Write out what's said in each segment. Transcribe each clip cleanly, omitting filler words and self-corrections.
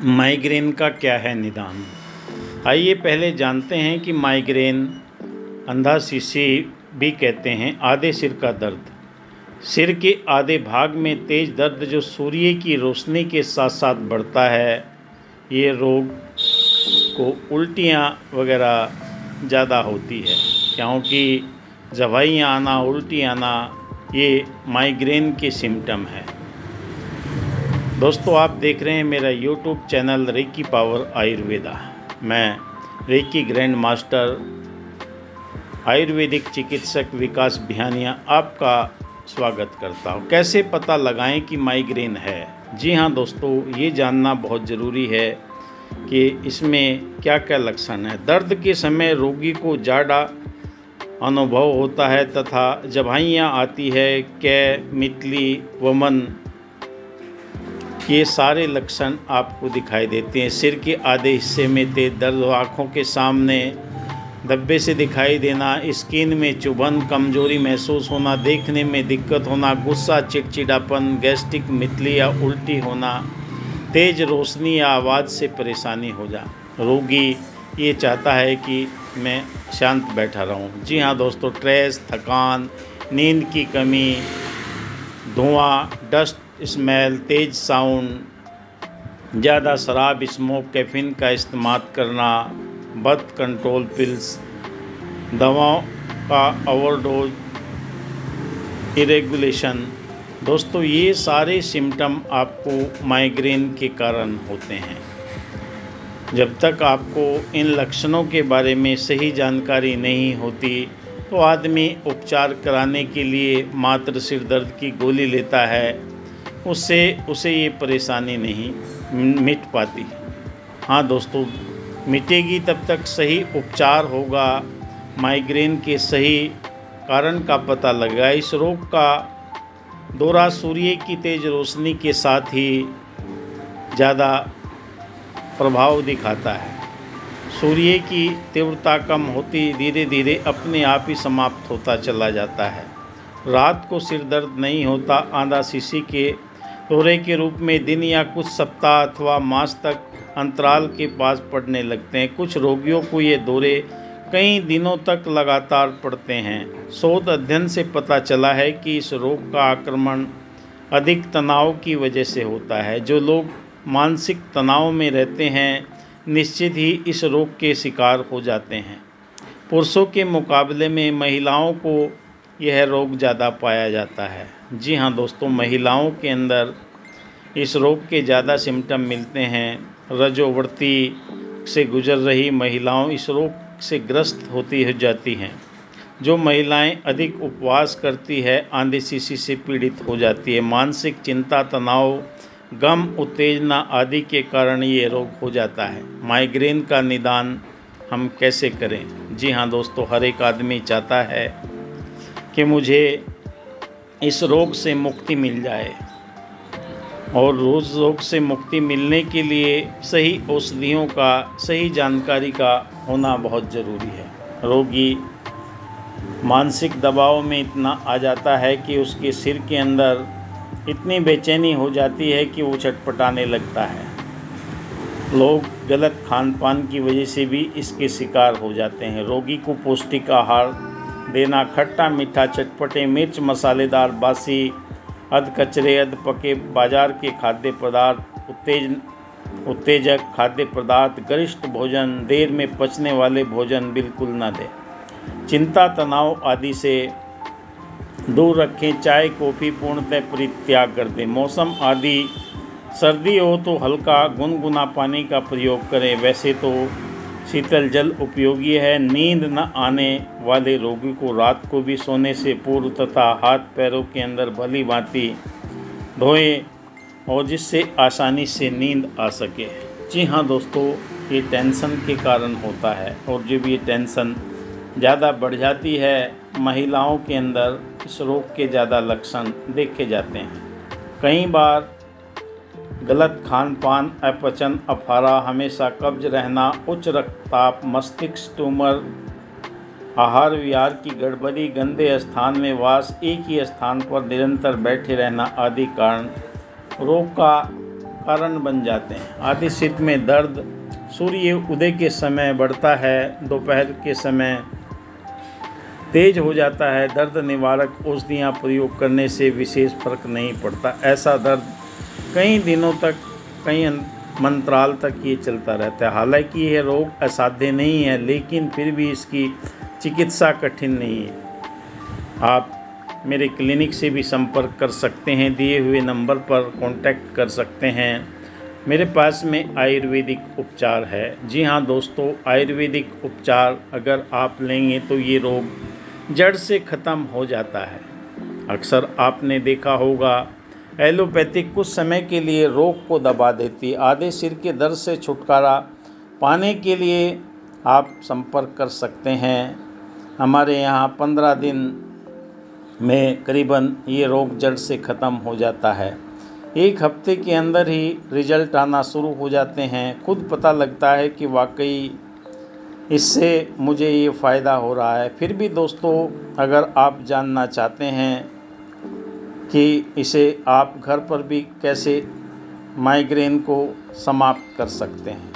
Migraine का क्या है निदान। आइए पहले जानते हैं कि माइग्रेन अंधा शीशी भी कहते हैं आधे सिर का दर्द। सिर के आधे भाग में तेज दर्द जो सूर्य की रोशनी के साथ साथ बढ़ता है। ये रोग को उल्टियाँ वगैरह ज़्यादा होती है, क्योंकि दवाइयाँ आना, उल्टी आना, ये माइग्रेन के सिम्टम है। दोस्तों, आप देख रहे हैं मेरा YouTube channel Reiki Power Ayurveda. मैं रेकी ग्रैंड मास्टर आयुर्वेदिक चिकित्सक विकास बिहानिया आपका स्वागत करता हूं। कैसे पता लगाएं कि माइग्रेन है? जी हाँ दोस्तों, ये जानना बहुत ज़रूरी है कि इसमें क्या क्या लक्षण हैं। दर्द के समय रोगी को ज़्यादा अनुभव होता है तथा जभाइयाँ आती है, कै, मितली, वमन, ये सारे लक्षण आपको दिखाई देते हैं। सिर के आधे हिस्से में तेज दर्द, आँखों के सामने धब्बे से दिखाई देना, स्किन में चुभन, कमजोरी महसूस होना, देखने में दिक्कत होना, गुस्सा, चिड़चिड़ापन, गैस्ट्रिक, मितली या उल्टी होना, तेज रोशनी या आवाज़ से परेशानी हो जा। रोगी ये चाहता है कि मैं शांत बैठा रहूं। जी हाँ दोस्तों, स्ट्रेस, थकान, नींद की कमी, धुआं, डस्ट स्मेल, तेज साउंड, ज़्यादा शराब, स्मोक, कैफीन का इस्तेमाल करना, बर्थ कंट्रोल पिल्स, दवाओं का ओवरडोज, इरेगुलेशन। दोस्तों, ये सारे सिम्टम आपको माइग्रेन के कारण होते हैं। जब तक आपको इन लक्षणों के बारे में सही जानकारी नहीं होती तो आदमी उपचार कराने के लिए मात्र सिर दर्द की गोली लेता है, उससे उसे ये परेशानी नहीं मिट पाती। हाँ दोस्तों, मिटेगी तब तक सही उपचार होगा, माइग्रेन के सही कारण का पता लगेगा। इस रोग का दौरा सूर्य की तेज रोशनी के साथ ही ज़्यादा प्रभाव दिखाता है। सूर्य की तीव्रता कम होती धीरे धीरे अपने आप ही समाप्त होता चला जाता है। रात को सिर दर्द नहीं होता, आधा शीशी के दौरे के रूप में दिन या कुछ सप्ताह अथवा मास तक अंतराल के पास पड़ने लगते हैं। कुछ रोगियों को ये दौरे कई दिनों तक लगातार पड़ते हैं। शोध अध्ययन से पता चला है कि इस रोग का आक्रमण अधिक तनाव की वजह से होता है। जो लोग मानसिक तनाव में रहते हैं निश्चित ही इस रोग के शिकार हो जाते हैं। पुरुषों के मुकाबले में महिलाओं को यह रोग ज़्यादा पाया जाता है। जी हाँ दोस्तों, महिलाओं के अंदर इस रोग के ज़्यादा सिम्टम मिलते हैं। रजोवृत्ति से गुजर रही महिलाओं इस रोग से ग्रस्त होती हो जाती हैं। जो महिलाएं अधिक उपवास करती है आंधी शीशी से पीड़ित हो जाती है। मानसिक चिंता, तनाव, गम, उत्तेजना आदि के कारण ये रोग हो जाता है। माइग्रेन का निदान हम कैसे करें? जी हाँ दोस्तों, हर एक आदमी चाहता है कि मुझे इस रोग से मुक्ति मिल जाए, और रोज़ रोग से मुक्ति मिलने के लिए सही औषधियों का, सही जानकारी का होना बहुत ज़रूरी है। रोगी मानसिक दबाव में इतना आ जाता है कि उसके सिर के अंदर इतनी बेचैनी हो जाती है कि वो छटपटाने लगता है। लोग गलत खान पान की वजह से भी इसके शिकार हो जाते हैं। रोगी को पौष्टिक आहार देना, खट्टा मीठा, चटपटे, मिर्च मसालेदार, बासी, अध कचरे, अध पके बाजार के खाद्य पदार्थ, उत्तेजक खाद्य पदार्थ, गरिष्ठ भोजन, देर में पचने वाले भोजन बिल्कुल न दें। चिंता, तनाव आदि से दूर रखें। चाय, कॉफ़ी पूर्णतः परित्याग कर दें। मौसम आदि सर्दी हो तो हल्का गुनगुना पानी का प्रयोग करें। वैसे तो शीतल जल उपयोगी है। नींद न आने वाले रोगी को रात को भी सोने से पूर्व तथा हाथ पैरों के अंदर भली भांति धोएं, और जिससे आसानी से नींद आ सके। जी हाँ दोस्तों, ये टेंशन के कारण होता है, और जब ये टेंशन ज़्यादा बढ़ जाती है महिलाओं के अंदर इस रोग के ज़्यादा लक्षण देखे जाते हैं। कई बार गलत खान पान, अपचन, अफारा, हमेशा कब्ज रहना, उच्च रक्तचाप, मस्तिष्क ट्यूमर, आहार विहार की गड़बड़ी, गंदे स्थान में वास, एक ही स्थान पर निरंतर बैठे रहना आदि कारण रोग का कारण बन जाते हैं। आदि सिर में दर्द सूर्य उदय के समय बढ़ता है, दोपहर के समय तेज हो जाता है। दर्द निवारक औषधियाँ प्रयोग करने से विशेष फर्क नहीं पड़ता। ऐसा दर्द कई दिनों तक, कई मंत्राल तक ये चलता रहता है। हालांकि यह रोग असाध्य नहीं है, लेकिन फिर भी इसकी चिकित्सा कठिन नहीं है। आप मेरे क्लिनिक से भी संपर्क कर सकते हैं, दिए हुए नंबर पर कांटेक्ट कर सकते हैं। मेरे पास में आयुर्वेदिक उपचार है। जी हाँ दोस्तों, आयुर्वेदिक उपचार अगर आप लेंगे तो ये रोग जड़ से ख़त्म हो जाता है। अक्सर आपने देखा होगा एलोपैथिक कुछ समय के लिए रोग को दबा देती है। आधे सिर के दर्द से छुटकारा पाने के लिए आप संपर्क कर सकते हैं। हमारे यहाँ 15 दिन में करीबन ये रोग जड़ से ख़त्म हो जाता है। 1 हफ्ते के अंदर ही रिजल्ट आना शुरू हो जाते हैं। खुद पता लगता है कि वाकई इससे मुझे ये फ़ायदा हो रहा है। फिर भी दोस्तों, अगर आप जानना चाहते हैं कि इसे आप घर पर भी कैसे माइग्रेन को समाप्त कर सकते हैं,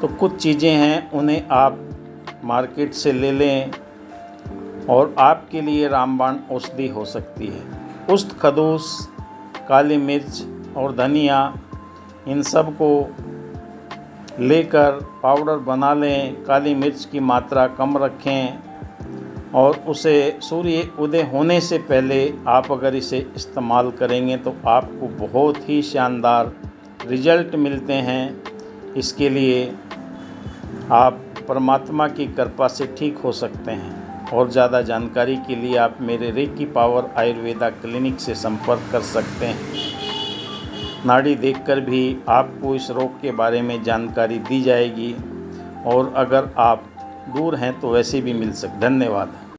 तो कुछ चीज़ें हैं, उन्हें आप मार्केट से ले लें और आपके लिए रामबाण औषधि हो सकती है। उस्त, खदूस, काली मिर्च और धनिया, इन सब को लेकर पाउडर बना लें। काली मिर्च की मात्रा कम रखें और उसे सूर्य उदय होने से पहले आप अगर इसे इस्तेमाल करेंगे तो आपको बहुत ही शानदार रिजल्ट मिलते हैं। इसके लिए आप परमात्मा की कृपा से ठीक हो सकते हैं। और ज़्यादा जानकारी के लिए आप मेरे रेकी पावर आयुर्वेदा क्लिनिक से संपर्क कर सकते हैं। नाड़ी देखकर भी आपको इस रोग के बारे में जानकारी दी जाएगी, और अगर आप दूर हैं तो वैसे भी मिल सकते। धन्यवाद।